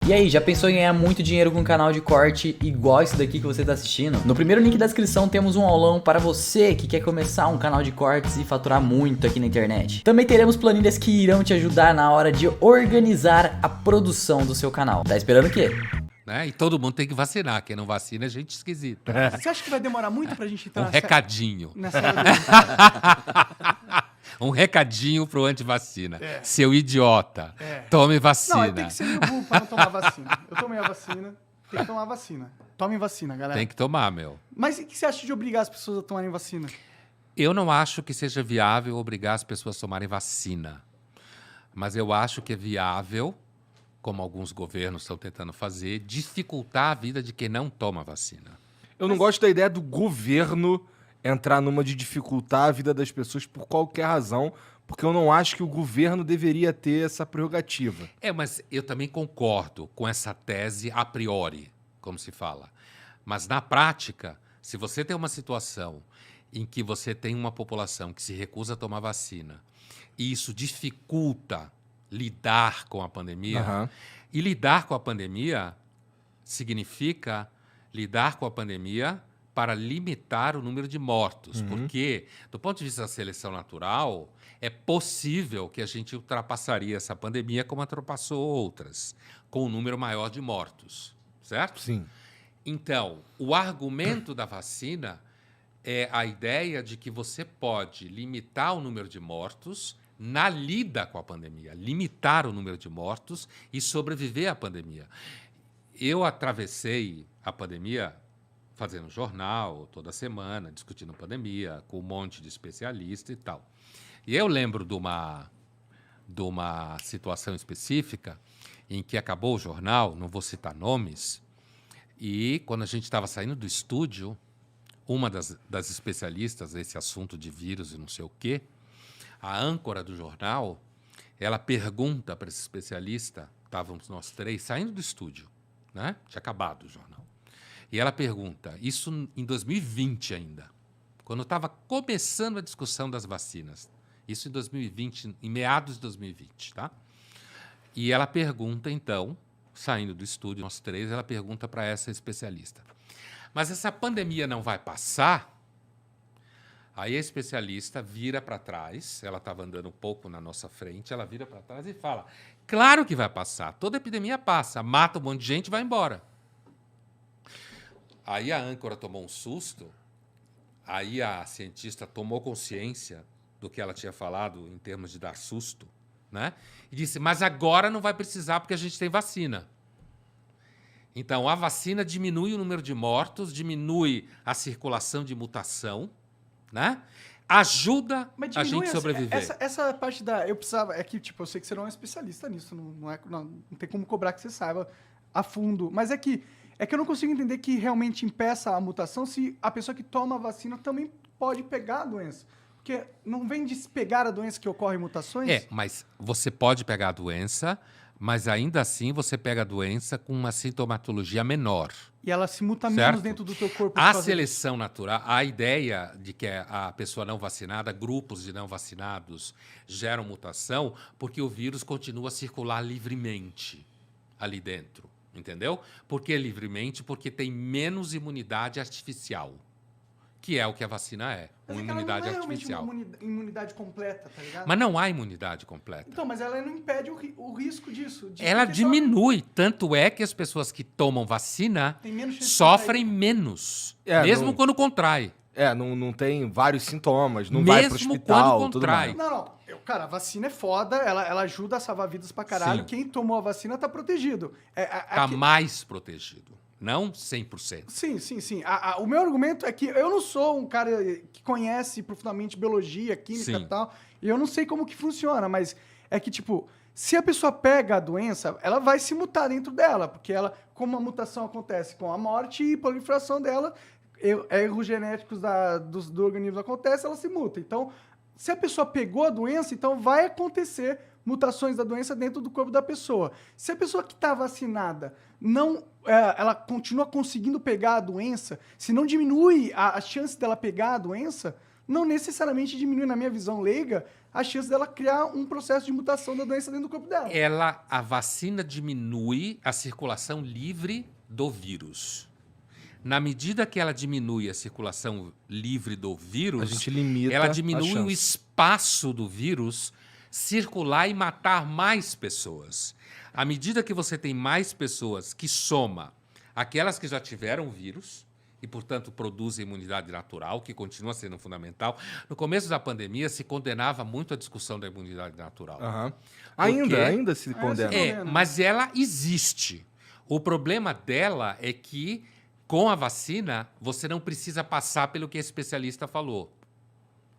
E aí, já pensou em ganhar muito dinheiro com um canal de corte igual esse daqui que você está assistindo? No primeiro link da descrição temos um aulão para você que quer começar um canal de cortes e faturar muito aqui na internet. Também teremos planilhas que irão te ajudar na hora de organizar a produção do seu canal. Tá esperando o quê? Né? E todo mundo tem que vacinar. Quem não vacina é gente esquisita. Você acha que vai demorar muito pra gente entrar Um recadinho. nessa hora Um recadinho pro antivacina. Seu idiota. Tome vacina. Não, tem que ser meio burro pra não tomar vacina. Eu tomei a vacina, tem que tomar vacina. Tomem vacina, galera. Tem que tomar, meu. Mas o que você acha de obrigar as pessoas a tomarem vacina? Eu não acho que seja viável obrigar as pessoas a tomarem vacina. Mas eu acho que é viável, como alguns governos estão tentando fazer, dificultar a vida de quem não toma vacina. Eu não gosto da ideia do governo entrar numa de dificultar a vida das pessoas por qualquer razão, porque eu não acho que o governo deveria ter essa prerrogativa. Mas eu também concordo com essa tese a priori, como se fala. Mas na prática, se você tem uma situação em que você tem uma população que se recusa a tomar vacina e isso dificulta lidar com a pandemia, e lidar com a pandemia significa lidar com a pandemia para limitar o número de mortos, porque, do ponto de vista da seleção natural, é possível que a gente ultrapassaria essa pandemia como ultrapassou outras, com um número maior de mortos, certo? Sim. Então, o argumento da vacina é a ideia de que você pode limitar o número de mortos na lida com a pandemia, limitar o número de mortos e sobreviver à pandemia. Eu atravessei a pandemia fazendo jornal toda semana, discutindo pandemia, com um monte de especialista e tal. E eu lembro de uma situação específica em que acabou o jornal, não vou citar nomes, e quando a gente estava saindo do estúdio, uma das especialistas nesse assunto de vírus e não sei o quê, a âncora do jornal, ela pergunta para esse especialista, estávamos nós três saindo do estúdio, né? Tinha acabado o jornal. E ela pergunta, isso em 2020 ainda, quando estava começando a discussão das vacinas, isso em 2020, em meados de 2020, tá? E ela pergunta, então, saindo do estúdio, nós três, ela pergunta para essa especialista, mas essa pandemia não vai passar? Aí a especialista vira para trás, ela estava andando um pouco na nossa frente, ela vira para trás e fala, claro que vai passar, toda epidemia passa, mata um monte de gente e vai embora. Aí a âncora tomou um susto, aí a cientista tomou consciência do que ela tinha falado em termos de dar susto, né? E disse, mas agora não vai precisar porque a gente tem vacina. Então, a vacina diminui o número de mortos, diminui a circulação de mutação, né? Ajuda a gente sobreviver. Essa parte eu precisava... É que, tipo, eu sei que você não é um especialista nisso, não tem como cobrar que você saiba a fundo. Mas é que eu não consigo entender que realmente impeça a mutação se a pessoa que toma a vacina também pode pegar a doença. Porque não vem de pegar a doença que ocorre mutações? Mas você pode pegar a doença, mas ainda assim você pega a doença com uma sintomatologia menor. E ela se muta certo? menos dentro do teu corpo. A seleção natural, a ideia de que a pessoa não vacinada, grupos de não vacinados geram mutação, porque o vírus continua a circular livremente ali dentro, entendeu? Por que livremente? Porque tem menos imunidade artificial, que é o que a vacina é, uma imunidade artificial. Uma imunidade completa, tá ligado? Mas não há imunidade completa. Então, mas ela não impede o risco disso. Ela diminui, tanto é que as pessoas que tomam vacina sofrem menos, mesmo quando contrai. Não tem vários sintomas, não vai pro hospital, quando contrai. Não. Cara, a vacina é foda, ela ajuda a salvar vidas pra caralho. Sim. Quem tomou a vacina tá protegido. Tá mais protegido. Não 100%. Sim. O meu argumento é que eu não sou um cara que conhece profundamente biologia, química e tal, e eu não sei como que funciona, mas é que, tipo, se a pessoa pega a doença, ela vai se mutar dentro dela, porque como a mutação acontece com a morte e proliferação dela, erros genéticos do organismo acontecem, ela se muta. Então, se a pessoa pegou a doença, então vai acontecer mutações da doença dentro do corpo da pessoa. Se a pessoa que está vacinada ela continua conseguindo pegar a doença, se não diminui a chance dela pegar a doença, não necessariamente diminui, na minha visão leiga, a chance dela criar um processo de mutação da doença dentro do corpo dela. A vacina diminui a circulação livre do vírus. Na medida que ela diminui a circulação livre do vírus, A gente limita ela a diminui o chance. espaço do vírus circular e matar mais pessoas. À medida que você tem mais pessoas que soma aquelas que já tiveram o vírus e, portanto, produzem imunidade natural, que continua sendo fundamental. No começo da pandemia, se condenava muito a discussão da imunidade natural. Aham. Porque- Ainda se condena. É. Mas ela existe. O problema dela é que, com a vacina, você não precisa passar pelo que a especialista falou.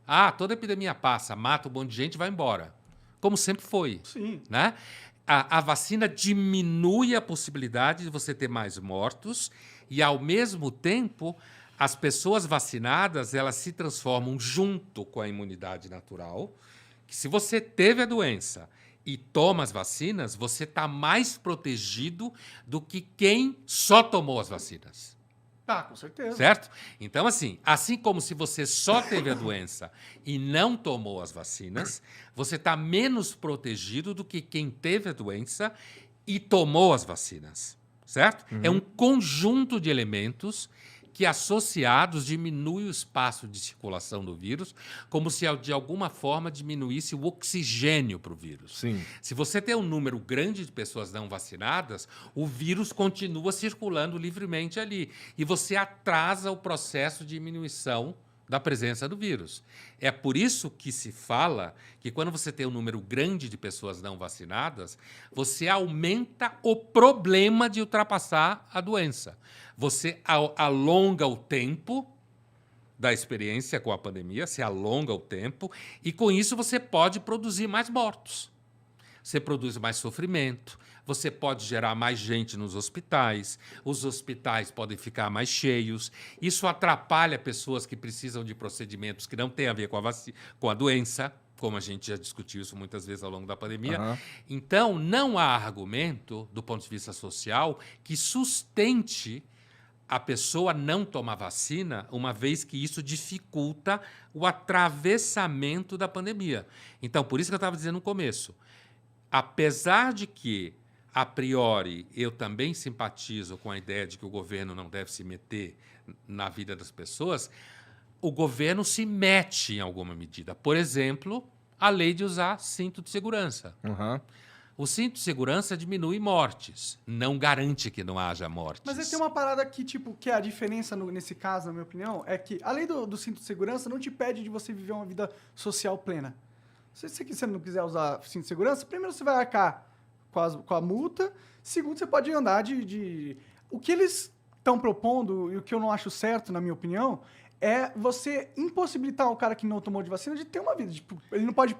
Ah, toda epidemia passa, mata um monte de gente e vai embora. Como sempre foi. Sim. Né? A vacina diminui a possibilidade de você ter mais mortos e, ao mesmo tempo, as pessoas vacinadas elas se transformam junto com a imunidade natural, que se você teve a doença e toma as vacinas, você está mais protegido do que quem só tomou as vacinas. Tá, com certeza. Certo? Então, assim como se você só teve a doença e não tomou as vacinas, você está menos protegido do que quem teve a doença e tomou as vacinas. Certo? É um conjunto de elementos que, associados, diminui o espaço de circulação do vírus, como se, de alguma forma, diminuísse o oxigênio para o vírus. Sim. Se você tem um número grande de pessoas não vacinadas, o vírus continua circulando livremente ali. E você atrasa o processo de diminuição da presença do vírus. É por isso que se fala que, quando você tem um número grande de pessoas não vacinadas, você aumenta o problema de ultrapassar a doença. Você alonga o tempo da experiência com a pandemia, se alonga o tempo, e com isso você pode produzir mais mortos. Você produz mais sofrimento, você pode gerar mais gente nos hospitais, os hospitais podem ficar mais cheios, isso atrapalha pessoas que precisam de procedimentos que não têm a ver com a doença, como a gente já discutiu isso muitas vezes ao longo da pandemia. Aham. Então, não há argumento, do ponto de vista social, que sustente a pessoa não tomar vacina, uma vez que isso dificulta o atravessamento da pandemia. Então, por isso que eu estava dizendo no começo, apesar de que, a priori, eu também simpatizo com a ideia de que o governo não deve se meter na vida das pessoas, o governo se mete em alguma medida. Por exemplo, a lei de usar cinto de segurança. Aham. O cinto de segurança diminui mortes, não garante que não haja mortes. Mas aí tem uma parada que, tipo, que é a diferença nesse caso, na minha opinião, é que a lei do cinto de segurança não te pede de você viver uma vida social plena. Se você não quiser usar cinto de segurança, primeiro você vai arcar com a multa, segundo, você pode andar de... O que eles estão propondo, e o que eu não acho certo, na minha opinião, é você impossibilitar o cara que não tomou de vacina de ter uma vida. Tipo, ele não pode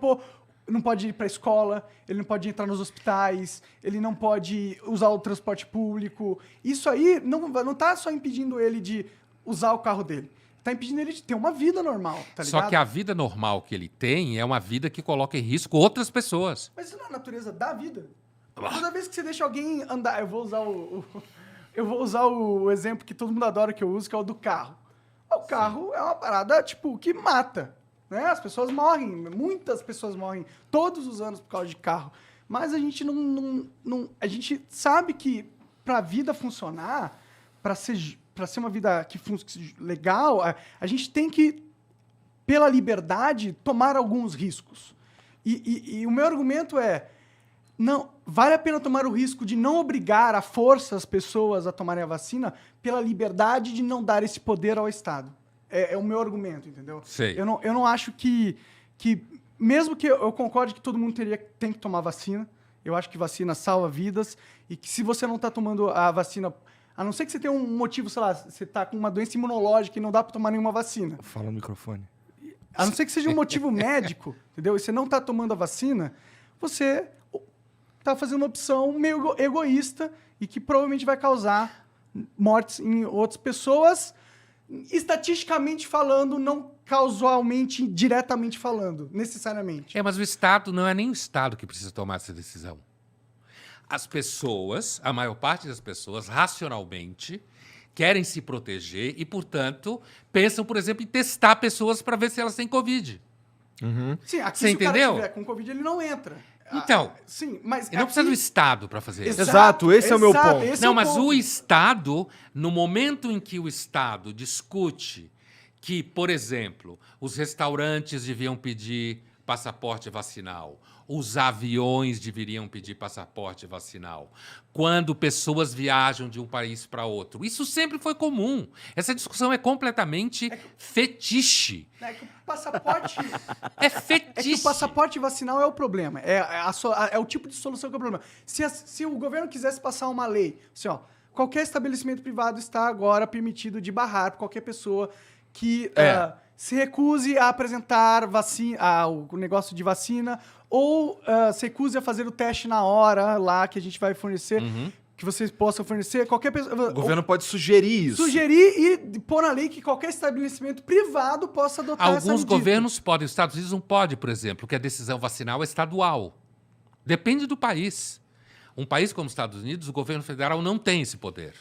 ir para a escola, ele não pode entrar nos hospitais, ele não pode usar o transporte público. Isso aí não tá só impedindo ele de usar o carro dele. Tá impedindo ele de ter uma vida normal, tá ligado? Só que a vida normal que ele tem é uma vida que coloca em risco outras pessoas. Mas isso não é a natureza da vida. Toda vez que você deixa alguém andar... Eu vou usar o exemplo que todo mundo adora que eu uso, que é o do carro. O carro é uma parada, tipo, que mata. Né? As pessoas morrem, muitas pessoas morrem todos os anos por causa de carro. Mas a gente a gente sabe que para a vida funcionar, para ser uma vida que legal, a gente tem que, pela liberdade, tomar alguns riscos. E o meu argumento é, não, vale a pena tomar o risco de não obrigar à força as pessoas a tomarem a vacina pela liberdade de não dar esse poder ao Estado. É o meu argumento, entendeu? Sei. Eu não acho que mesmo que eu concorde que todo mundo tem que tomar vacina, eu acho que vacina salva vidas, e que se você não está tomando a vacina, a não ser que você tenha um motivo, sei lá, você está com uma doença imunológica e não dá para tomar nenhuma vacina. Fala no microfone. A não ser que seja um motivo médico, entendeu? E você não está tomando a vacina, você está fazendo uma opção meio egoísta e que provavelmente vai causar mortes em outras pessoas, estatisticamente falando, não causalmente, diretamente falando, necessariamente. Mas o Estado não é nem o Estado que precisa tomar essa decisão. As pessoas, a maior parte das pessoas, racionalmente, querem se proteger e, portanto, pensam, por exemplo, em testar pessoas para ver se elas têm Covid. Sim, aqui Você se entendeu? o cara tiver com Covid, ele não entra. Então, Sim, mas ele não precisa do Estado para fazer isso. Exato, esse é o meu ponto. esse Não, é o mas ponto. o Estado, no momento em que o Estado discute que, por exemplo, os restaurantes deviam pedir passaporte vacinal, os aviões deveriam pedir passaporte vacinal, quando pessoas viajam de um país para outro. Isso sempre foi comum. Essa discussão é completamente fetiche. É que o passaporte... É fetiche. É que o passaporte vacinal é o problema. É o tipo de solução que é o problema. Se o governo quisesse passar uma lei, assim, ó, qualquer estabelecimento privado está agora permitido de barrar qualquer pessoa que se recuse a apresentar o negócio de vacina ou se recuse a fazer o teste na hora lá que a gente vai fornecer, que vocês possam fornecer. Qualquer pessoa... O governo pode sugerir isso. Sugerir e pôr na lei que qualquer estabelecimento privado possa adotar essa Alguns medida. governos podem, os Estados Unidos não pode, por exemplo, que a decisão vacinal é estadual. Depende do país. Um país como os Estados Unidos, o governo federal não tem esse poder.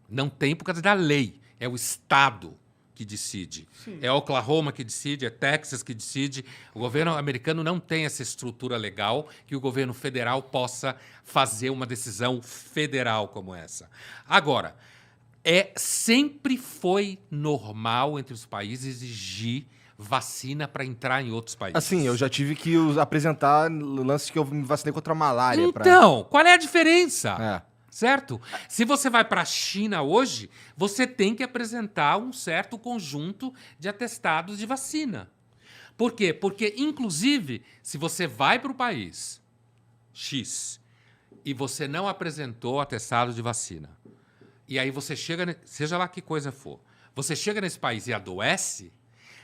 Não tem por causa da lei. É o Estado que decide. Sim. É Oklahoma que decide, é Texas que decide. O governo americano não tem essa estrutura legal que o governo federal possa fazer uma decisão federal como essa. Agora, sempre foi normal entre os países exigir vacina para entrar em outros países. Assim, eu já tive que apresentar lances que eu me vacinei contra a malária. Então, qual é a diferença? É. Certo? Se você vai para a China hoje, você tem que apresentar um certo conjunto de atestados de vacina. Por quê? Porque, inclusive, se você vai para o país X e você não apresentou atestado de vacina, e aí você chega, seja lá que coisa for, você chega nesse país e adoece,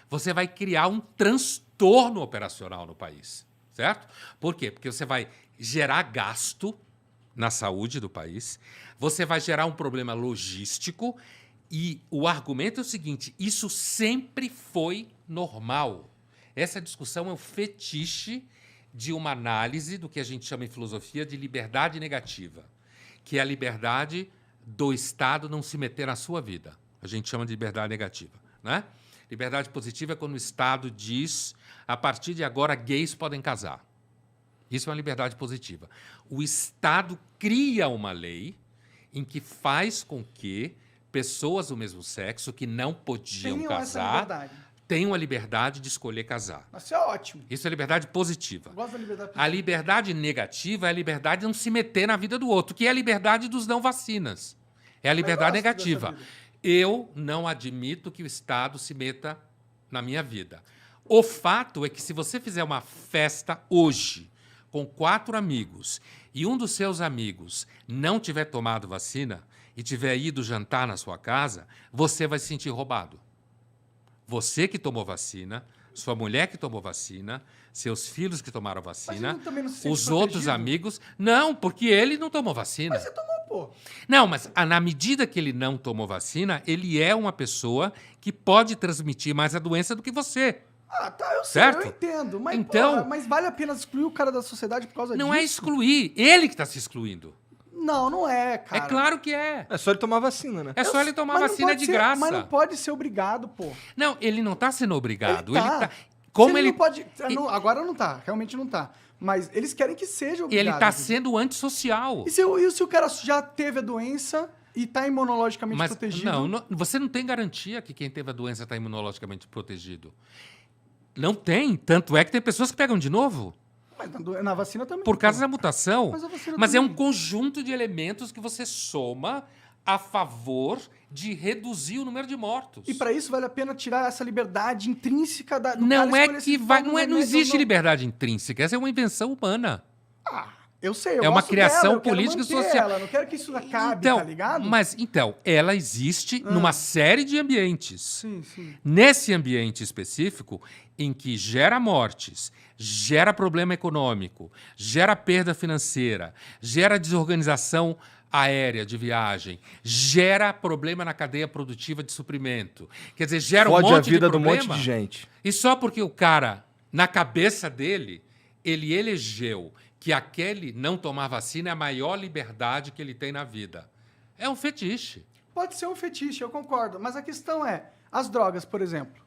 você vai criar um transtorno operacional no país, certo? Por quê? Porque você vai gerar gasto na saúde do país, você vai gerar um problema logístico e o argumento é o seguinte, isso sempre foi normal. Essa discussão é o fetiche de uma análise do que a gente chama em filosofia de liberdade negativa, que é a liberdade do Estado não se meter na sua vida. A gente chama de liberdade negativa, né? Liberdade positiva é quando o Estado diz, a partir de agora, gays podem casar. Isso é uma liberdade positiva. O Estado cria uma lei em que faz com que pessoas do mesmo sexo que não podiam Tenham essa casar liberdade. tenham a liberdade de escolher casar. Isso é ótimo. Isso é liberdade positiva. Eu gosto da liberdade A positiva. liberdade negativa é a liberdade de não se meter na vida do outro, que é a liberdade dos não vacinas. É a liberdade gosto negativa. dessa vida. Eu não admito que o Estado se meta na minha vida. O fato é que se você fizer uma festa hoje com 4 amigos e um dos seus amigos não tiver tomado vacina e tiver ido jantar na sua casa, você vai se sentir roubado. Você que tomou vacina, sua mulher que tomou vacina, seus filhos que tomaram vacina, ele também não se sente os outros protegido? amigos... Não, porque ele não tomou vacina. Mas você tomou, pô. Não, mas na medida que ele não tomou vacina, ele é uma pessoa que pode transmitir mais a doença do que você. Ah, tá, eu sei, Certo? eu entendo. Mas, Então- porra, mas vale a pena excluir o cara da sociedade por causa Não disso? é excluir, ele que está se excluindo. Não, não é, cara. É claro que é. É só ele tomar vacina, né? É só ele tomar Mas não vacina pode de ser- graça. Mas não pode ser obrigado, pô. Não, ele não está sendo obrigado. Ele Ele tá. tá... Como Se ele... não pode... agora não tá, realmente não tá. Mas eles querem que seja obrigado. Ele está entendeu? sendo antissocial. E se o cara já teve a doença e tá imunologicamente Mas protegido? você não tem garantia que quem teve a doença está imunologicamente protegido. Não tem. Tanto é que tem pessoas que pegam de novo Mas na vacina também. por causa pô. da mutação. Mas a vacina Mas é um também. conjunto de elementos que você soma a favor de reduzir o número de mortos. E pra isso vale a pena tirar essa liberdade intrínseca do cara Não é escolher se que toma vai. um Não remédio ou existe não. liberdade intrínseca. Essa é uma invenção humana. Eu sei, eu É uma gosto criação dela, eu quero política e manter social. Ela, não quero que isso acabe, Então, tá ligado? Então, ela existe numa série de ambientes. Sim, sim. Nesse ambiente específico, em que gera mortes, gera problema econômico, gera perda financeira, gera desorganização aérea de viagem, gera problema na cadeia produtiva de suprimento. Quer dizer, gera um Fode monte a vida de do problema. monte de gente. E só porque o cara, na cabeça dele, ele elegeu que aquele não tomar vacina é a maior liberdade que ele tem na vida. É um fetiche. Pode ser um fetiche, eu concordo. Mas a questão é, as drogas, por exemplo.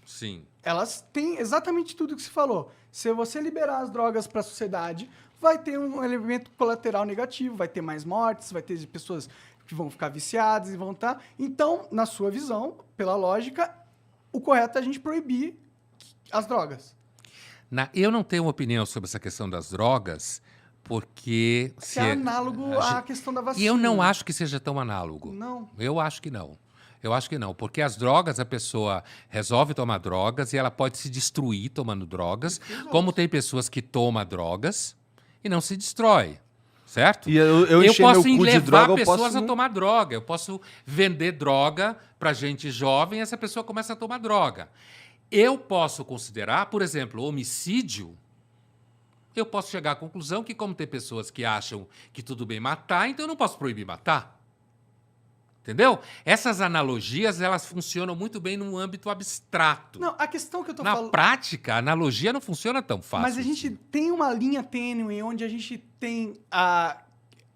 Sim. Elas têm exatamente tudo que você falou. Se você liberar as drogas para a sociedade, vai ter um elemento colateral negativo, vai ter mais mortes, vai ter pessoas que vão ficar viciadas e vão estar... Então, na sua visão, pela lógica, o correto é a gente proibir as drogas. Eu não tenho opinião sobre essa questão das drogas, porque... Se é análogo à questão da vacina. E eu não acho que seja tão análogo. Não. Eu acho que não. Eu acho que não, porque as drogas, a pessoa resolve tomar drogas e ela pode se destruir tomando drogas, como tem pessoas que tomam drogas e não se destrói, certo? E eu encher posso meu cu de levar droga, eu pessoas posso a não- tomar droga, eu posso vender droga para gente jovem e essa pessoa começa a tomar droga. Eu posso considerar, por exemplo, homicídio, eu posso chegar à conclusão que como tem pessoas que acham que tudo bem matar, então eu não posso proibir matar. Entendeu? Essas analogias, elas funcionam muito bem num âmbito abstrato. Não, a questão que eu tô Na falando... prática, a analogia não funciona tão fácil. Mas a gente tem uma linha tênue onde a gente tem a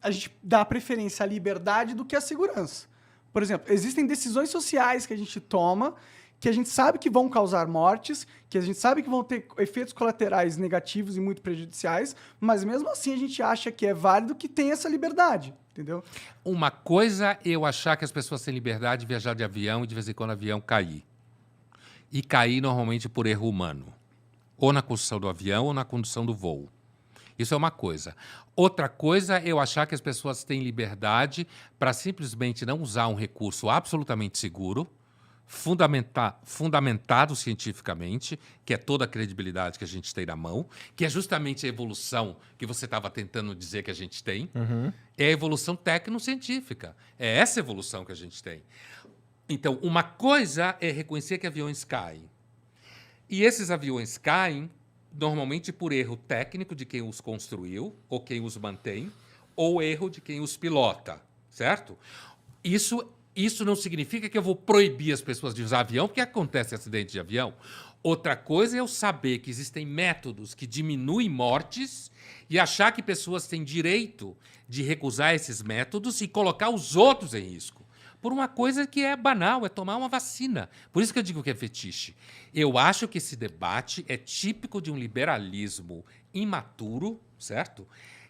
gente dá preferência à liberdade do que à segurança. Por exemplo, existem decisões sociais que a gente toma que a gente sabe que vão causar mortes, que a gente sabe que vão ter efeitos colaterais negativos e muito prejudiciais, mas mesmo assim a gente acha que é válido que tenha essa liberdade, entendeu? Uma coisa é eu achar que as pessoas têm liberdade de viajar de avião e de vez em quando o avião cair. E cair normalmente por erro humano. Ou na construção do avião ou na condução do voo. Isso é uma coisa. Outra coisa é eu achar que as pessoas têm liberdade para simplesmente não usar um recurso absolutamente seguro, fundamentado cientificamente, que é toda a credibilidade que a gente tem na mão, que é justamente a evolução que você estava tentando dizer que a gente tem, é a evolução tecnocientífica. É essa evolução que a gente tem. Então, uma coisa é reconhecer que aviões caem. E esses aviões caem normalmente por erro técnico de quem os construiu, ou quem os mantém, ou erro de quem os pilota, certo? Isso não significa que eu vou proibir as pessoas de usar avião, porque acontece acidente de avião. Outra coisa é eu saber que existem métodos que diminuem mortes e achar que pessoas têm direito de recusar esses métodos e colocar os outros em risco. Por uma coisa que é banal, é tomar uma vacina. Por isso que eu digo que é fetiche. Eu acho que esse debate é típico de um liberalismo imaturo, certo?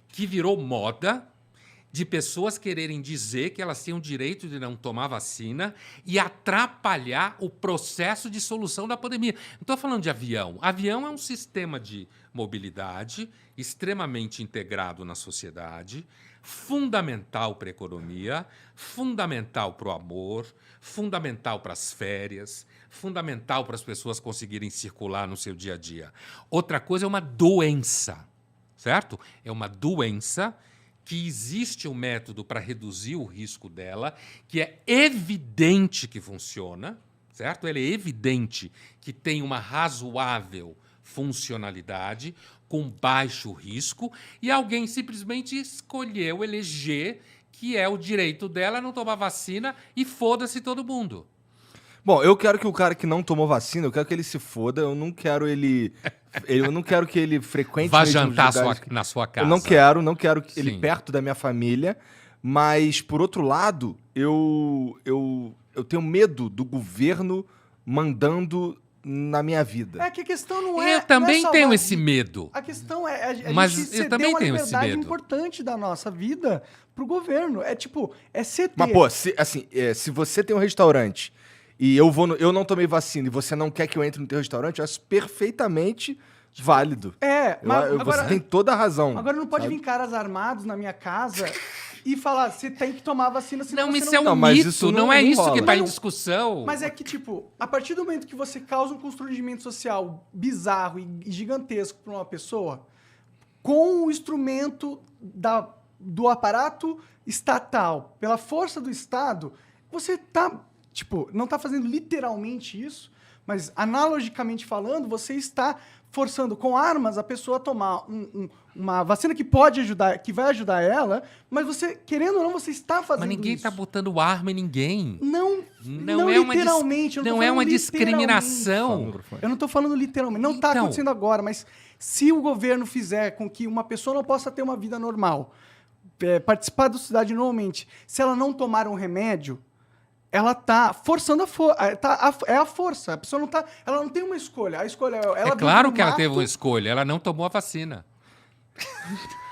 Que virou moda de pessoas quererem dizer que elas têm o direito de não tomar vacina e atrapalhar o processo de solução da pandemia. Não estou falando de avião. Avião é um sistema de mobilidade extremamente integrado na sociedade, fundamental para a economia, fundamental para o amor, fundamental para as férias, fundamental para as pessoas conseguirem circular no seu dia a dia. Outra coisa é uma doença, certo? É uma doença que existe um método para reduzir o risco dela, que é evidente que funciona, certo? Ele é evidente que tem uma razoável funcionalidade, com baixo risco, e alguém simplesmente escolheu eleger que é o direito dela não tomar vacina e foda-se todo mundo. Bom, eu quero que o cara que não tomou vacina, eu quero que ele se foda, eu não quero ele... Eu não quero que ele frequente... Vá mesmo os jantar lugares na sua casa. Eu não quero ele Sim. perto da minha família, mas, por outro lado, eu tenho medo do governo mandando na minha vida. É que a questão não é... Eu também não é tenho salvar esse vida. medo. A questão é a Mas gente eu ceder também uma tenho esse liberdade medo. importante da nossa vida pro governo. É tipo, é ceder. Mas, pô, se você tem um restaurante e eu não tomei vacina e você não quer que eu entre no teu restaurante, eu acho perfeitamente válido. Mas agora, Você tem toda a razão. agora não pode sabe? vir caras armados na minha casa e falar, você tem que tomar vacina, senão Não, você isso não... é um Não, mas mito, isso não não é isso que rola. está em Não, discussão. Mas é que, tipo, a partir do momento que você causa um constrangimento social bizarro e gigantesco para uma pessoa, com o instrumento do aparato estatal, pela força do Estado, você tá, tipo, não tá fazendo literalmente isso, mas analogicamente falando, você está forçando com armas a pessoa a tomar uma vacina que pode ajudar, que vai ajudar ela, mas você, querendo ou não, você está fazendo Mas ninguém isso. está botando arma em ninguém. Não é literalmente. Eu não tô não é falando uma literalmente. discriminação. Eu não estou falando literalmente. Não está Então. acontecendo agora, mas se o governo fizer com que uma pessoa não possa ter uma vida normal, participar da sociedade normalmente, se ela não tomar um remédio, ela tá forçando é a força. A pessoa não tá, ela não tem uma escolha. A escolha ela É vive claro no que ela mato. teve uma escolha, ela não tomou a vacina.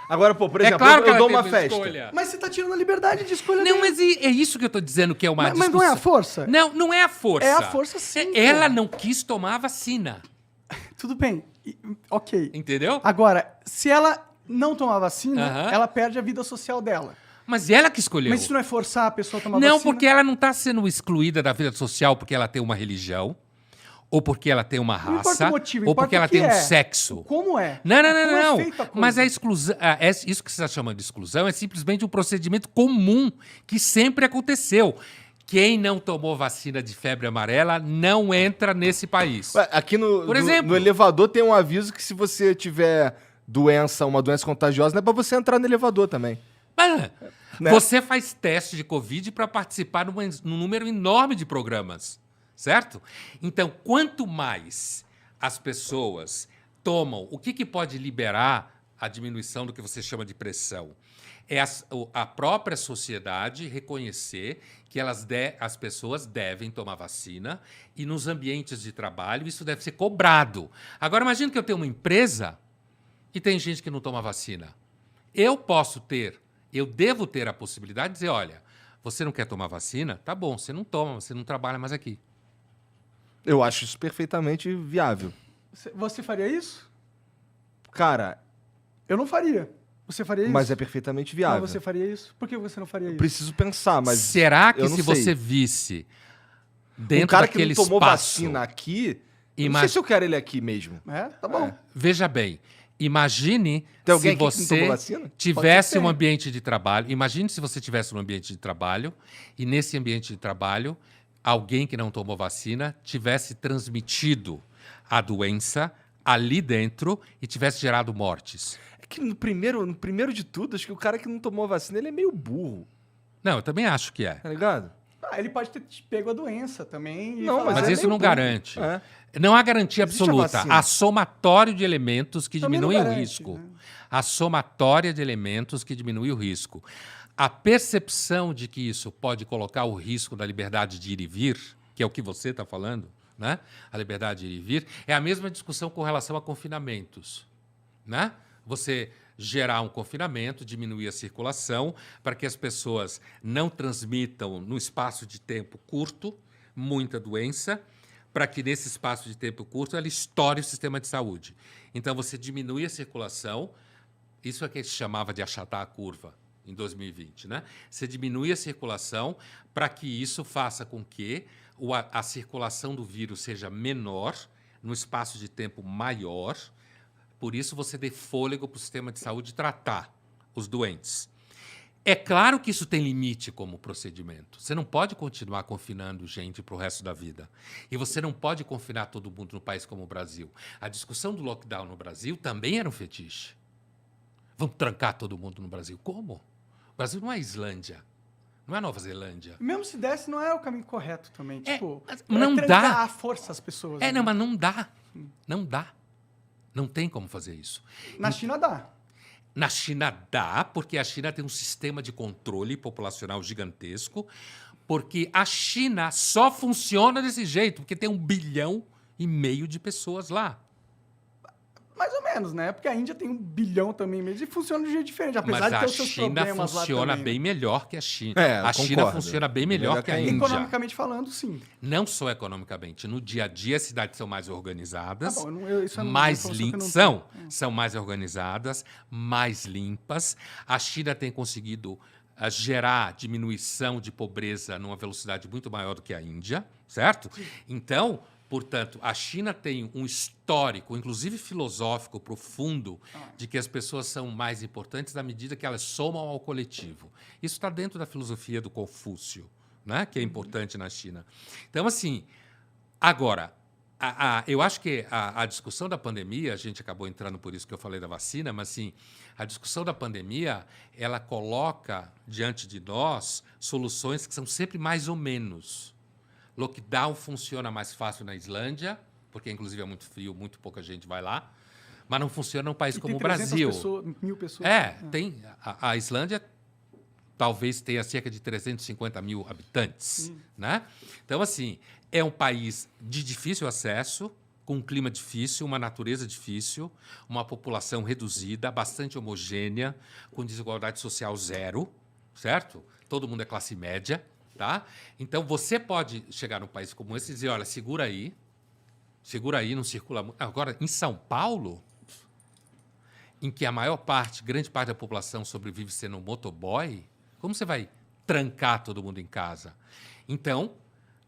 Agora, pô, por exemplo, claro que eu ela dou teve uma festa. escolha. Mas você tá tirando a liberdade de escolha Não, dele. mas é isso que eu tô dizendo que é uma Mas discussão. não é a força? Não, não é a força. É a força sim, Ela pô. não quis tomar a vacina, Tudo bem. Ok. entendeu? Agora, se ela não tomar vacina, Aham. ela perde a vida social dela. Mas ela que escolheu. Mas isso não é forçar a pessoa a tomar Não, vacina? porque ela não está sendo excluída da vida social porque ela tem uma religião, ou porque ela tem uma Não importa raça, o motivo, ou importa porque o ela que tem um é. sexo. Como é? Não, não, Como não, é não. feita a coisa? Mas a exclusão, isso que você está chamando de exclusão é simplesmente um procedimento comum que sempre aconteceu. Quem não tomou vacina de febre amarela não entra nesse país. Ué, aqui Por exemplo. no elevador tem um aviso que se você tiver uma doença contagiosa, não é pra você entrar no elevador também. Mas, Né? você faz teste de Covid para participar num número enorme de programas, certo? Então, quanto mais as pessoas tomam, o que pode liberar a diminuição do que você chama de pressão? É a própria sociedade reconhecer que as pessoas devem tomar vacina e nos ambientes de trabalho isso deve ser cobrado. Agora, imagine que eu tenho uma empresa e tem gente que não toma vacina. Eu devo ter a possibilidade de dizer, olha, você não quer tomar vacina? Tá bom, você não toma, você não trabalha mais aqui. Eu acho isso perfeitamente viável. Você faria isso? Cara, Eu não faria. Você faria isso? mas é perfeitamente viável. Mas você faria isso? Por que você não faria isso? Preciso pensar, mas será que eu não se sei. você visse um dentro cara que daquele não tomou espaço... vacina aqui, eu não Ima- sei se eu quero ele aqui mesmo. É? Tá bom. Veja bem, imagine Tem alguém se aqui que não tomou você vacina? Pode tivesse ser. um ambiente de trabalho. Imagine se você tivesse um ambiente de trabalho e nesse ambiente de trabalho alguém que não tomou vacina tivesse transmitido a doença ali dentro e tivesse gerado mortes. É que no primeiro de tudo, acho que o cara que não tomou vacina, ele é meio burro, Não, eu também acho que é. tá ligado? Ele pode ter pego a doença também. Não, falar, Mas é isso meio não burro. garante. É. Não há garantia Existe a absoluta. vacina. Há somatório de elementos que Também não diminuem o garante, risco. né? A somatória de elementos que diminui o risco. A percepção de que isso pode colocar o risco da liberdade de ir e vir, que é o que você está falando, né? A liberdade de ir e vir, é a mesma discussão com relação a confinamentos, né? Você gerar um confinamento, diminuir a circulação, para que as pessoas não transmitam, no espaço de tempo curto, muita doença, para que nesse espaço de tempo curto ela estoure o sistema de saúde. Então, você diminui a circulação, isso é que se chamava de achatar a curva em 2020, né? Você diminui a circulação para que isso faça com que a circulação do vírus seja menor, no espaço de tempo maior. Por isso, você dê fôlego para o sistema de saúde tratar os doentes. É claro que isso tem limite como procedimento. Você não pode continuar confinando gente para o resto da vida. E você não pode confinar todo mundo no país como o Brasil. A discussão do lockdown no Brasil também era um fetiche. Vamos trancar todo mundo no Brasil. Como? O Brasil não é Islândia. Não é Nova Zelândia. Mesmo se desse, não é o caminho correto também. Tipo, mas não trancar dá. à força as pessoas. É, né? não, mas não dá. Não dá. Não tem como fazer isso. Na China dá. Na China dá, porque a China tem um sistema de controle populacional gigantesco, porque a China só funciona desse jeito, porque tem 1,5 bilhão de pessoas lá. Mais ou menos, né? Porque a Índia tem 1 bilhão também mesmo e funciona de um jeito diferente. Apesar Mas de ter a os seus China problemas lá funciona também, bem né? melhor que a China. É, a China concordo. funciona bem melhor que a Índia. Economicamente falando, sim. Não só economicamente. No dia a dia, as cidades são mais organizadas, Tá bom, isso é uma mais informação que eu não são mais organizadas, mais limpas. A China tem conseguido gerar diminuição de pobreza numa velocidade muito maior do que a Índia, certo? Então, portanto, a China tem um histórico, inclusive filosófico, profundo, de que as pessoas são mais importantes na medida que elas somam ao coletivo. Isso está dentro da filosofia do Confúcio, né? Que é importante na China. Então, assim, agora, eu acho que a discussão da pandemia, a gente acabou entrando por isso que eu falei da vacina, mas assim, a discussão da pandemia, ela coloca diante de nós soluções que são sempre mais ou menos. Lockdown funciona mais fácil na Islândia, porque inclusive é muito frio, muito pouca gente vai lá, mas não funciona num país E como tem o Brasil. 1.000 pessoas. Tem a Islândia talvez tenha cerca de 350 mil habitantes. Né? Então, assim, é um país de difícil acesso, com um clima difícil, uma natureza difícil, uma população reduzida, bastante homogênea, com desigualdade social zero, certo? Todo mundo é classe média. Tá? Então, você pode chegar num país como esse e dizer, olha, segura aí, não circula muito. Agora, em São Paulo, em que a grande parte da população sobrevive sendo um motoboy, como você vai trancar todo mundo em casa? Então,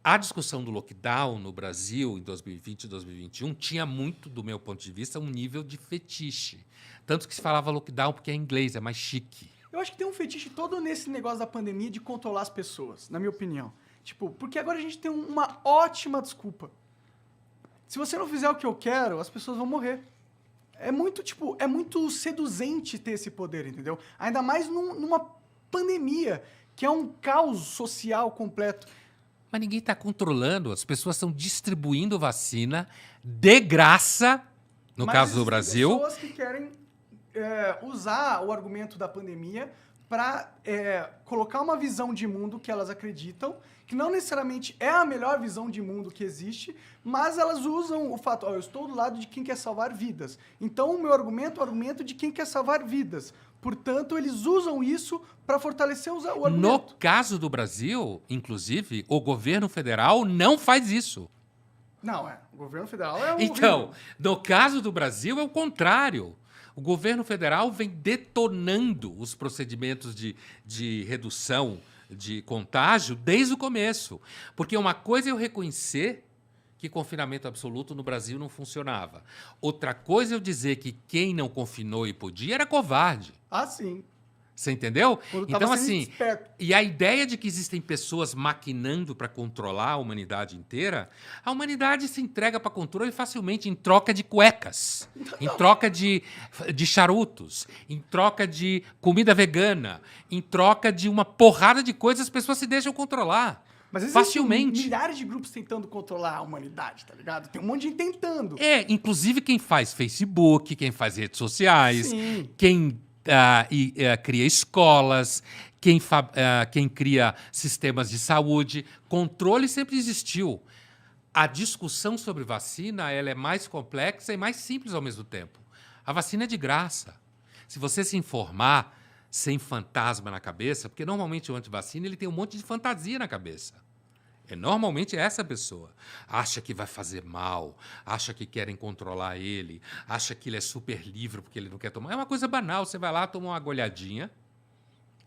a discussão do lockdown no Brasil em 2020 e 2021 tinha muito, do meu ponto de vista, um nível de fetiche. Tanto que se falava lockdown porque é inglês, é mais chique. Eu acho que tem um fetiche todo nesse negócio da pandemia de controlar as pessoas, na minha opinião. Tipo, porque agora a gente tem uma ótima desculpa. Se você não fizer o que eu quero, as pessoas vão morrer. É muito seduzente ter esse poder, entendeu? Ainda mais numa pandemia, que é um caos social completo. Mas ninguém está controlando, as pessoas estão distribuindo vacina de graça, no caso do Brasil. Tem pessoas que querem usar o argumento da pandemia para colocar uma visão de mundo que elas acreditam, que não necessariamente é a melhor visão de mundo que existe, mas elas usam o fato, eu estou do lado de quem quer salvar vidas. Então, o meu argumento é o argumento de quem quer salvar vidas. Portanto, eles usam isso para fortalecer o argumento. No caso do Brasil, inclusive, o governo federal não faz isso. Não, o governo federal é Então, no caso do Brasil, é o contrário. O governo federal vem detonando os procedimentos de redução de contágio desde o começo. Porque uma coisa é eu reconhecer que confinamento absoluto no Brasil não funcionava. Outra coisa é eu dizer que quem não confinou e podia era covarde. Ah, sim. Você entendeu? Quando Então, tava sendo assim, esperto. e a ideia de que existem pessoas maquinando para controlar a humanidade inteira, a humanidade se entrega para controle facilmente em troca de cuecas, em troca de charutos, em troca de comida vegana, em troca de uma porrada de coisas, as pessoas se deixam controlar. Mas existem facilmente. milhares de grupos tentando controlar a humanidade, tá ligado? Tem um monte de gente tentando. Inclusive quem faz Facebook, quem faz redes sociais, Sim. quem cria escolas, quem cria sistemas de saúde. Controle sempre existiu. A discussão sobre vacina ela é mais complexa e mais simples ao mesmo tempo. A vacina é de graça. Se você se informar sem fantasma na cabeça, porque normalmente o antivacina ele tem um monte de fantasia na cabeça. Normalmente é essa pessoa. Acha que vai fazer mal, acha que querem controlar ele, acha que ele é super livre porque ele não quer tomar. É uma coisa banal. Você vai lá, toma uma agulhadinha.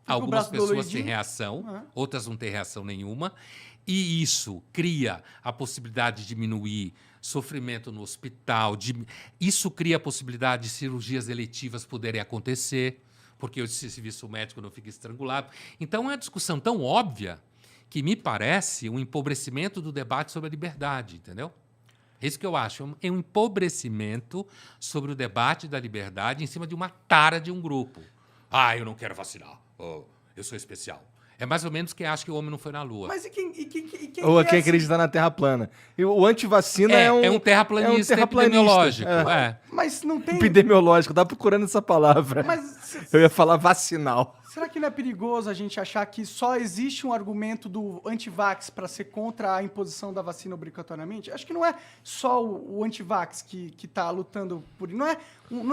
Algumas pessoas têm reação, outras não têm reação nenhuma. E isso cria a possibilidade de diminuir sofrimento no hospital. Isso cria a possibilidade de cirurgias eletivas poderem acontecer, porque o serviço médico não fica estrangulado. Então, é uma discussão tão óbvia que me parece um empobrecimento do debate sobre a liberdade, entendeu? É isso que eu acho. É um empobrecimento sobre o debate da liberdade em cima de uma tara de um grupo. Eu não quero vacinar. Eu sou especial. É mais ou menos quem acha que o homem não foi na Lua. Mas e quem Ou quem acredita na Terra plana. E o antivacina é um terraplanista epidemiológico. Mas não tem... Epidemiológico, tá procurando essa palavra. Eu ia falar vacinal. Será que não é perigoso a gente achar que só existe um argumento do antivax para ser contra a imposição da vacina obrigatoriamente? Acho que não é só o antivax que está lutando por... Não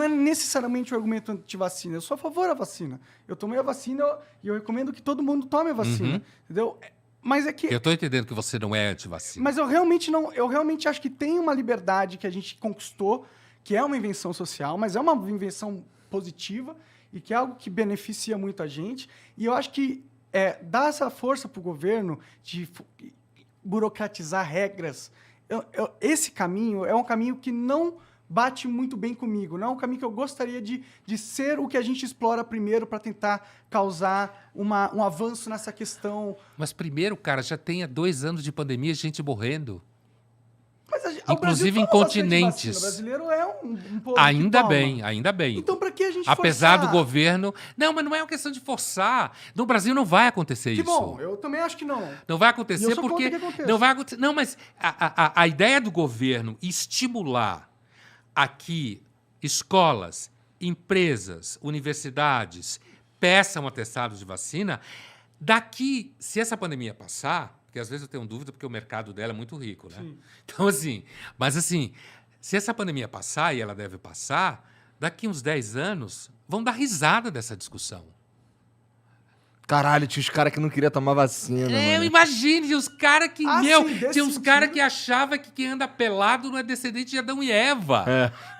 é necessariamente o argumento antivacina. Eu sou a favor da vacina. Eu tomei a vacina e eu recomendo que todo mundo tome a vacina. Entendeu? Mas é que... Eu estou entendendo que você não é antivacina. Mas eu realmente acho que tem uma liberdade que a gente conquistou, que é uma invenção social, mas é uma invenção positiva, e que é algo que beneficia muito a gente. E eu acho que dar essa força para o governo de burocratizar regras, esse caminho é um caminho que não bate muito bem comigo. Não é um caminho que eu gostaria de ser o que a gente explora primeiro para tentar causar um avanço nessa questão. Mas primeiro, cara, já tem há 2 anos de pandemia, gente morrendo. Mas inclusive em continentes. O brasileiro é um povo ainda bem. Então, para que a gente apesar forçar? Do governo... Não, mas não é uma questão de forçar. No Brasil não vai acontecer isso. Que bom, eu também acho que não. Não vai acontecer eu sou porque... contra que aconteça. Não vai acontecer. Não, mas a ideia do governo estimular aqui escolas, empresas, universidades, peça um atestado de vacina. Daqui, se essa pandemia passar, porque às vezes eu tenho dúvida porque o mercado dela é muito rico, né? Sim. Então, assim, mas assim, se essa pandemia passar, e ela deve passar, daqui uns 10 anos, vão dar risada dessa discussão. Caralho, tinha os caras que não queriam tomar vacina, mano. Imagine, os caras que, Ah, meu, sim, desse tinha uns sentido. caras que achavam que quem anda pelado não é descendente de Adão e Eva,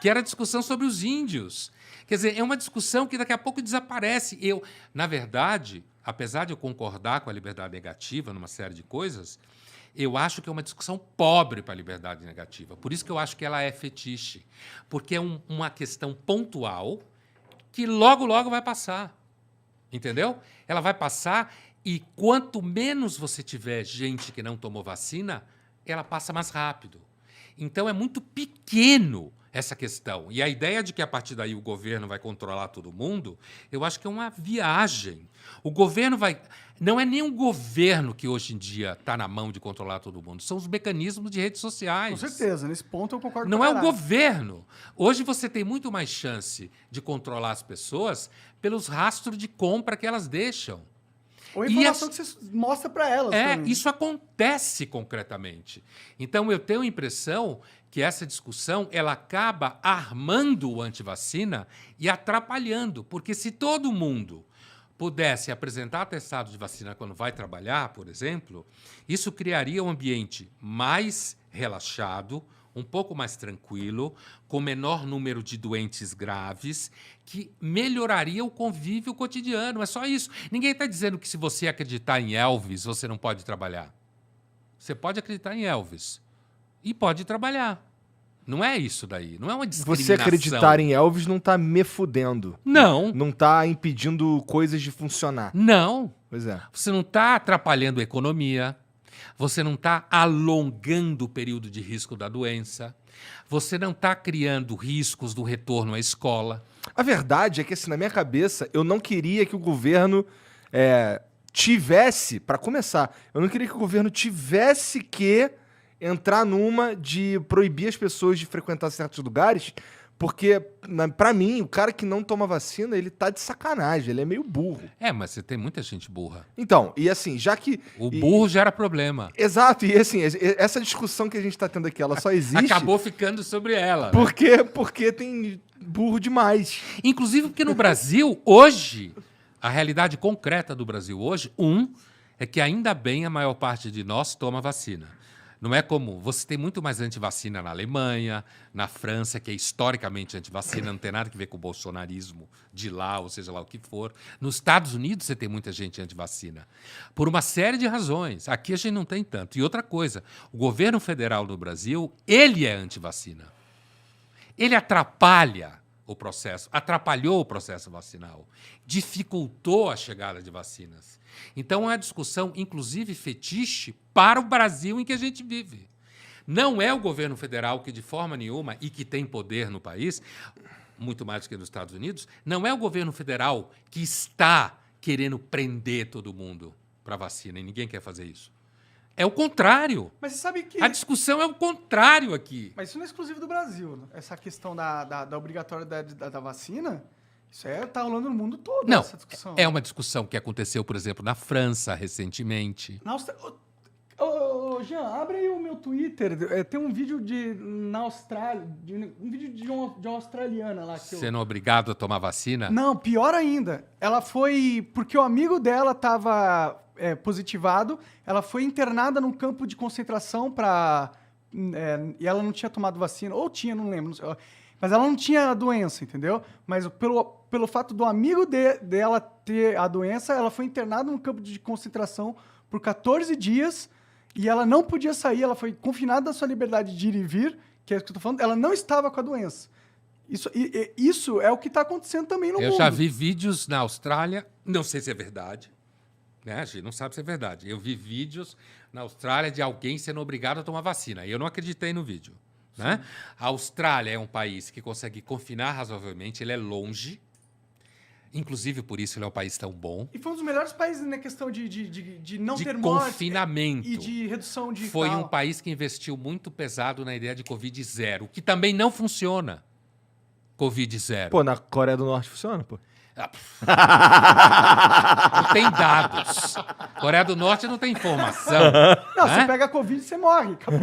que era a discussão sobre os índios. Quer dizer, é uma discussão que daqui a pouco desaparece. Na verdade, apesar de eu concordar com a liberdade negativa numa série de coisas, eu acho que é uma discussão pobre para a liberdade negativa. Por isso que eu acho que ela é fetiche. Porque é uma questão pontual que logo, logo vai passar. Entendeu? Ela vai passar e quanto menos você tiver gente que não tomou vacina, ela passa mais rápido. Então é muito pequeno essa questão. E a ideia de que a partir daí o governo vai controlar todo mundo, eu acho que é uma viagem. O governo vai... Não é nem o governo que hoje em dia está na mão de controlar todo mundo, são os mecanismos de redes sociais. Com certeza, nesse ponto eu concordo Não pra é o caralho. governo. Hoje você tem muito mais chance de controlar as pessoas pelos rastros de compra que elas deixam. Ou a E informação que você mostra pra elas também. Isso acontece concretamente. Então eu tenho a impressão que essa discussão ela acaba armando o antivacina e atrapalhando, porque se todo mundo pudesse apresentar atestado de vacina quando vai trabalhar, por exemplo, isso criaria um ambiente mais relaxado, um pouco mais tranquilo, com menor número de doentes graves, que melhoraria o convívio cotidiano. É só isso. Ninguém está dizendo que se você acreditar em Elvis, você não pode trabalhar. Você pode acreditar em Elvis e pode trabalhar. Não é isso daí. Não é uma discriminação. Você acreditar em Elvis não tá me fudendo. Não. Não tá impedindo coisas de funcionar. Não. Pois é. Você não está atrapalhando a economia. Você não está alongando o período de risco da doença. Você não está criando riscos do retorno à escola. A verdade é que, assim, na minha cabeça, eu não queria que o governo tivesse, para começar, eu não queria que o governo tivesse que entrar numa de proibir as pessoas de frequentar certos lugares, porque, pra mim, o cara que não toma vacina, ele tá de sacanagem, ele é meio burro. Mas você tem muita gente burra. Então, e assim, já que... O burro gera problema. Exato, e assim, essa discussão que a gente tá tendo aqui, ela só existe... Acabou ficando sobre ela. Né? Porque tem burro demais. Inclusive porque no Brasil, hoje, a realidade concreta do Brasil hoje, é que ainda bem a maior parte de nós toma vacina. Não é comum. Você tem muito mais antivacina na Alemanha, na França, que é historicamente antivacina, não tem nada a ver com o bolsonarismo de lá, ou seja lá o que for. Nos Estados Unidos você tem muita gente antivacina. Por uma série de razões. Aqui a gente não tem tanto. E outra coisa, o governo federal do Brasil, ele é antivacina. Ele atrapalhou o processo vacinal, dificultou a chegada de vacinas. Então é uma discussão, inclusive, fetiche para o Brasil em que a gente vive. Não é o governo federal que, de forma nenhuma, e que tem poder no país, muito mais do que nos Estados Unidos, não é o governo federal que está querendo prender todo mundo para a vacina, e ninguém quer fazer isso. É o contrário. Mas você sabe que... A discussão é o contrário aqui. Mas isso não é exclusivo do Brasil. Né? Essa questão da obrigatoriedade da vacina, isso tá rolando no mundo todo, Não, essa discussão. é uma discussão que aconteceu, por exemplo, na França recentemente. Na Austrália... Ô, Jean, abre aí o meu Twitter. Tem um vídeo na Austrália, um vídeo de uma australiana lá. Que Sendo obrigado a tomar vacina? Não, pior ainda. Ela foi... Porque o amigo dela estava positivado, ela foi internada num campo de concentração e ela não tinha tomado vacina, ou tinha, não lembro. Mas ela não tinha a doença, entendeu? Mas pelo fato do amigo dela ter a doença, ela foi internada num campo de concentração por 14 dias e ela não podia sair, ela foi confinada da sua liberdade de ir e vir, que é o que eu tô falando, ela não estava com a doença. Isso é o que está acontecendo também no mundo. Eu já vi vídeos na Austrália, não sei se é verdade, né? A gente não sabe se é verdade. Eu vi vídeos na Austrália de alguém sendo obrigado a tomar vacina, e eu não acreditei no vídeo. Né? A Austrália é um país que consegue confinar razoavelmente, ele é longe, inclusive por isso ele é um país tão bom. E foi um dos melhores países na questão de não de ter morte confinamento. E de redução de Foi tal. um país que investiu muito pesado na ideia de Covid zero, que também não funciona. Covid zero. Pô, na Coreia do Norte funciona, pô. Não tem dados. Coreia do Norte não tem informação. Não, né? você pega a Covid, você morre. Acabou.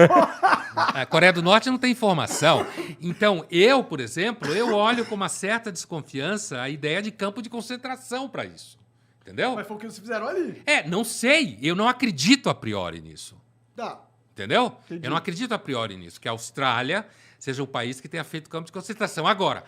A Coreia do Norte não tem informação. Então, eu, por exemplo, eu olho com uma certa desconfiança a ideia de campo de concentração para isso. Entendeu? Mas foi o que vocês fizeram ali. Não sei. Eu não acredito a priori nisso. Tá. Entendeu? Entendi. Eu não acredito a priori nisso, que a Austrália seja o país que tenha feito campo de concentração. Agora,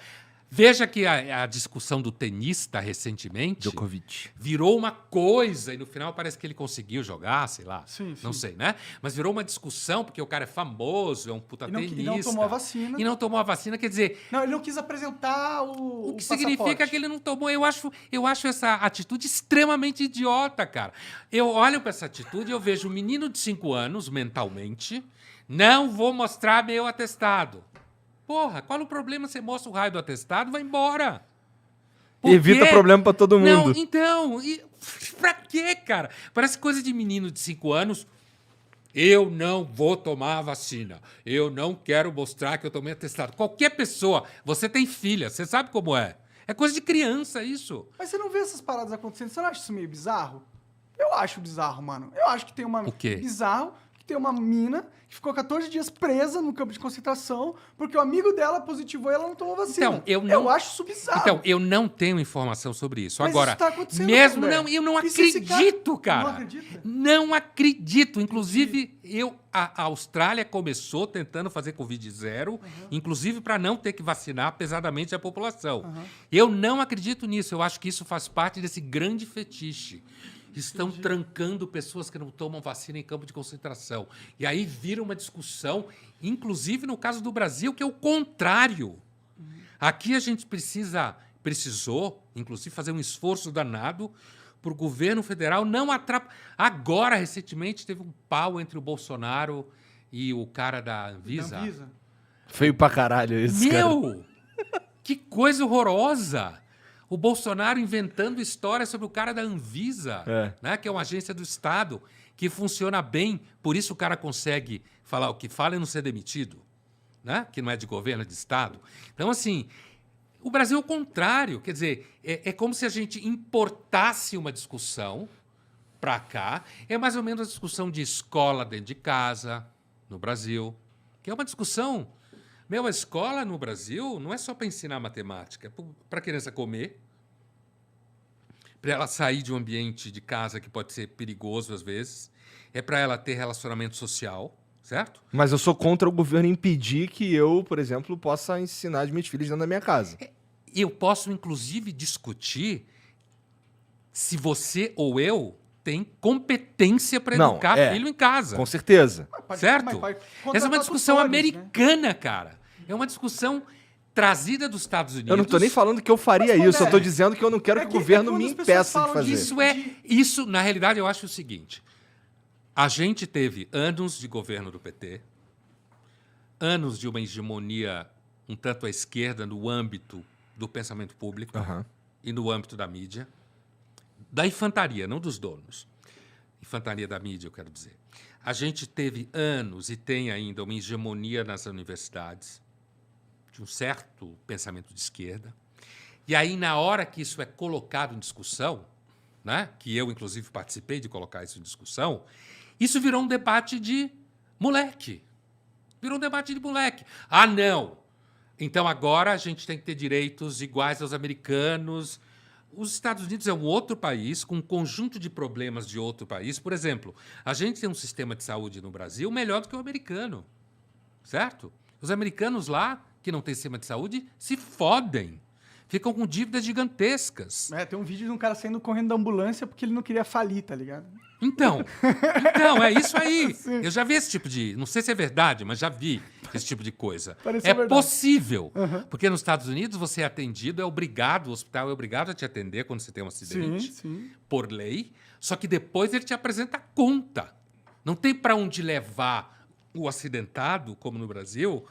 veja que a discussão do tenista recentemente Djokovic. virou uma coisa, e no final parece que ele conseguiu jogar, sei lá. Sim, não sim. sei, né? Mas virou uma discussão, porque o cara é famoso, é um puta E não tenista. tomou a vacina. E não tomou a vacina, quer dizer, Não, ele não quis apresentar o o que significa passaporte. que ele não tomou. Eu acho essa atitude extremamente idiota, cara. Eu olho para essa atitude e eu vejo um menino de 5 anos, mentalmente, não vou mostrar meu atestado. Porra, qual o problema? Você mostra o raio do atestado, vai embora. Por Evita quê? problema pra todo Não, mundo. então, pra quê, cara? Parece coisa de menino de 5 anos. Eu não vou tomar a vacina. Eu não quero mostrar que eu tomei atestado. Qualquer pessoa, você tem filha, você sabe como é. É coisa de criança isso. Mas você não vê essas paradas acontecendo? Você não acha isso meio bizarro? Eu acho bizarro, mano. Eu acho que tem uma... O quê? Bizarro que tem uma mina que ficou 14 dias presa no campo de concentração porque o amigo dela positivou e ela não tomou vacina. Então, Eu acho isso bizarro. Então, eu não tenho informação sobre isso. Mas Agora, isso tá acontecendo, mesmo André. não, eu não E se esse acredito, cara- cara. Não acredita? Não acredito. Inclusive, a Austrália começou tentando fazer Covid zero, inclusive para não ter que vacinar pesadamente a população. Eu não acredito nisso. Eu acho que isso faz parte desse grande fetiche. Estão trancando pessoas que não tomam vacina em campo de concentração. E aí vira uma discussão, inclusive no caso do Brasil, que é o contrário. Aqui a gente precisou, inclusive, fazer um esforço danado para o governo federal não atrapalhar. Agora, recentemente, teve um pau entre o Bolsonaro e o cara da Anvisa. Feio pra caralho isso, cara. Meu! Que coisa horrorosa! O Bolsonaro inventando histórias sobre o cara da Anvisa, né, que é uma agência do Estado, que funciona bem, por isso o cara consegue falar o que fala e não ser demitido, né, que não é de governo, é de Estado. Então, assim, o Brasil é o contrário. Quer dizer, é como se a gente importasse uma discussão para cá. É mais ou menos a discussão de escola dentro de casa, no Brasil, que é uma discussão... a escola no Brasil não é só para ensinar matemática, é para a criança comer, para ela sair de um ambiente de casa que pode ser perigoso às vezes, é para ela ter relacionamento social, certo? Mas eu sou contra o governo impedir que eu, por exemplo, possa ensinar as minhas filhas dentro da minha casa. Eu posso, inclusive, discutir se você ou eu tem competência para Não, educar filho em casa. Com certeza. Certo? Essa é uma discussão americana, cara. É uma discussão trazida dos Estados Unidos. Eu não tô nem falando que eu faria Mas, isso, eu tô André, dizendo que eu não quero que o que governo quando me as pessoas impeça de falam fazer. Isso, na realidade, eu acho o seguinte. A gente teve anos de governo do PT, anos de uma hegemonia um tanto à esquerda no âmbito do pensamento público e no âmbito da mídia, da infantaria, não dos donos. Infantaria da mídia, eu quero dizer. A gente teve anos e tem ainda uma hegemonia nas universidades, de um certo pensamento de esquerda. E aí, na hora que isso é colocado em discussão, né, que eu, inclusive, participei de colocar isso em discussão, isso virou um debate de moleque. Virou um debate de moleque. Ah, não! Então, agora a gente tem que ter direitos iguais aos americanos. Os Estados Unidos é um outro país com um conjunto de problemas de outro país. Por exemplo, a gente tem um sistema de saúde no Brasil melhor do que o americano, certo? Os americanos lá, que não têm sistema de saúde, se fodem. Ficam com dívidas gigantescas. Tem um vídeo de um cara saindo correndo da ambulância porque ele não queria falir, tá ligado? Então, é isso aí. Eu já vi esse tipo de... Não sei se é verdade, mas já vi esse tipo de coisa. Pareceu É verdade. possível. Porque nos Estados Unidos você é atendido, o hospital é obrigado a te atender quando você tem um acidente, Sim. por lei, só que depois ele te apresenta a conta. Não tem para onde levar o acidentado, como no Brasil,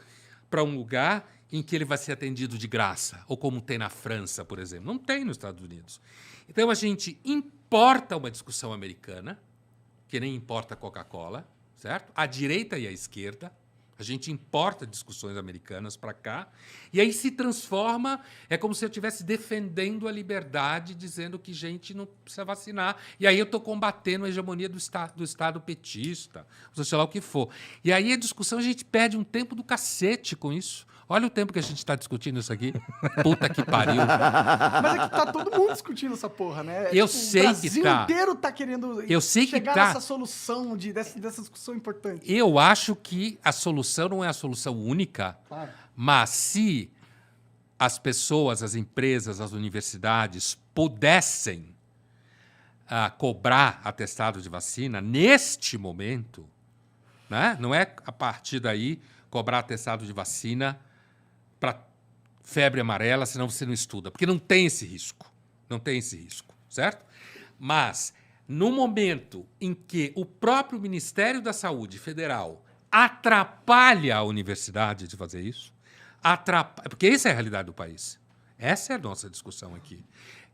para um lugar em que ele vai ser atendido de graça, ou como tem na França, por exemplo. Não tem nos Estados Unidos. Então, a gente importa uma discussão americana, que nem importa a Coca-Cola, certo? A direita e a esquerda, A gente importa discussões americanas para cá e aí se transforma, é como se eu estivesse defendendo a liberdade, dizendo que gente não precisa vacinar. E aí eu estou combatendo a hegemonia do Estado petista, sei lá o que for. E aí a discussão, a gente perde um tempo do cacete com isso. Olha o tempo que a gente está discutindo isso aqui. Puta que pariu. Mas é que tá todo mundo discutindo essa porra, né? Eu sei que tá. O Brasil inteiro tá querendo Eu sei chegar que tá. nessa solução, dessa discussão importante. Eu acho que a solução não é a solução única, Claro. mas se as pessoas, as empresas, as universidades pudessem cobrar atestado de vacina neste momento, né? Não é a partir daí cobrar atestado de vacina para febre amarela, senão você não estuda, porque não tem esse risco. Não tem esse risco, certo? Mas, no momento em que o próprio Ministério da Saúde Federal atrapalha a universidade de fazer isso, porque essa é a realidade do país. Essa é a nossa discussão aqui.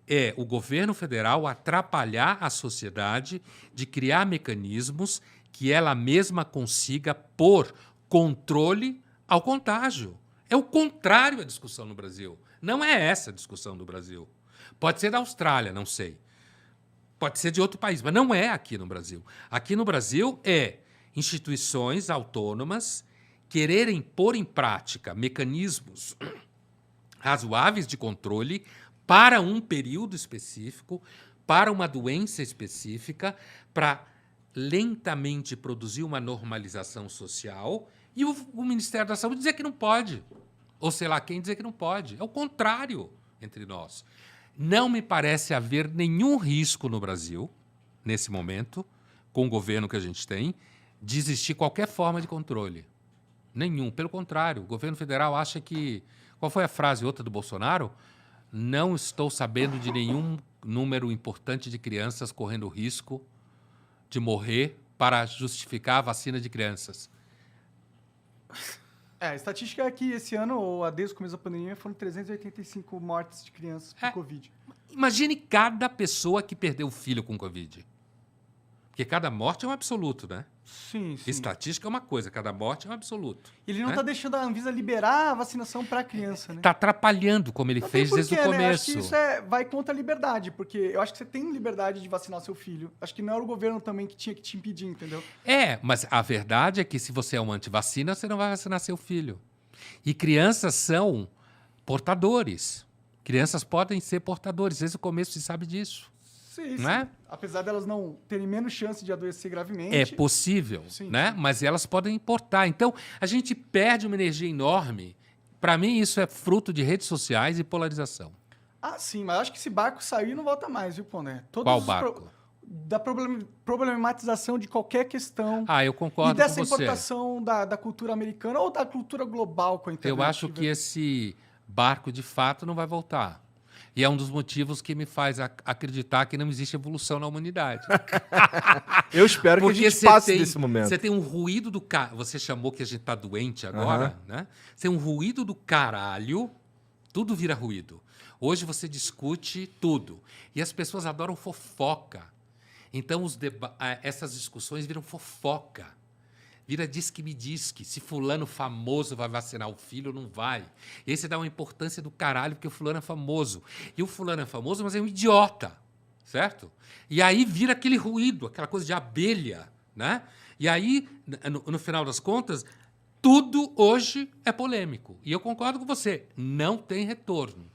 É o governo federal atrapalhar a sociedade de criar mecanismos que ela mesma consiga pôr controle ao contágio. É o contrário à discussão no Brasil. Não é essa a discussão do Brasil. Pode ser da Austrália, não sei. Pode ser de outro país, mas não é aqui no Brasil. Aqui no Brasil é instituições autônomas quererem pôr em prática mecanismos razoáveis de controle para um período específico, para uma doença específica, para lentamente produzir uma normalização social e o Ministério da Saúde dizer que não pode. Ou sei lá quem dizer que não pode. É o contrário entre nós. Não me parece haver nenhum risco no Brasil, nesse momento, com o governo que a gente tem, de existir qualquer forma de controle. Nenhum. Pelo contrário, o governo federal acha que... Qual foi a frase outra do Bolsonaro? Não estou sabendo de nenhum número importante de crianças correndo risco de morrer para justificar a vacina de crianças. A estatística é que esse ano, ou desde o começo da pandemia, foram 385 mortes de crianças por Covid. Imagine cada pessoa que perdeu o filho com Covid. Porque cada morte é um absoluto, né? Sim. Estatística é uma coisa, cada morte é um absoluto. Ele não está deixando a Anvisa liberar a vacinação para a criança, né? Está atrapalhando, como ele Não fez tem desde o porquê, né? começo. Acho que isso vai contra a liberdade, porque eu acho que você tem liberdade de vacinar seu filho. Acho que não era o governo também que tinha que te impedir, entendeu? Mas a verdade é que se você é um antivacina, você não vai vacinar seu filho. E crianças são portadores. Crianças podem ser portadores. Desde o começo se sabe disso. Sim. Não é? Apesar delas não terem menos chance de adoecer gravemente. É possível, né? Mas elas podem importar. Então, a gente perde uma energia enorme. Para mim, isso é fruto de redes sociais e polarização. Ah, sim, mas acho que esse barco saiu e não volta mais, viu, Pondé? Qual barco? Da problematização de qualquer questão. Eu concordo com você. E dessa com você. importação da cultura americana ou da cultura global com a internet. Eu acho que esse barco, de fato, não vai voltar. E é um dos motivos que me faz acreditar que não existe evolução na humanidade. Eu espero que a gente passe desse momento. Você tem um ruído do caralho. Você chamou que a gente tá doente agora, né? Você tem um ruído do caralho. Tudo vira ruído. Hoje você discute tudo. E as pessoas adoram fofoca. Então essas discussões viram fofoca. Vira diz-que-me-diz-que. Se fulano famoso vai vacinar o filho, não vai. E aí você dá uma importância do caralho, porque o fulano é famoso. E o fulano é famoso, mas é um idiota, certo? E aí vira aquele ruído, aquela coisa de abelha, né? E aí, no final das contas, tudo hoje é polêmico. E eu concordo com você, não tem retorno.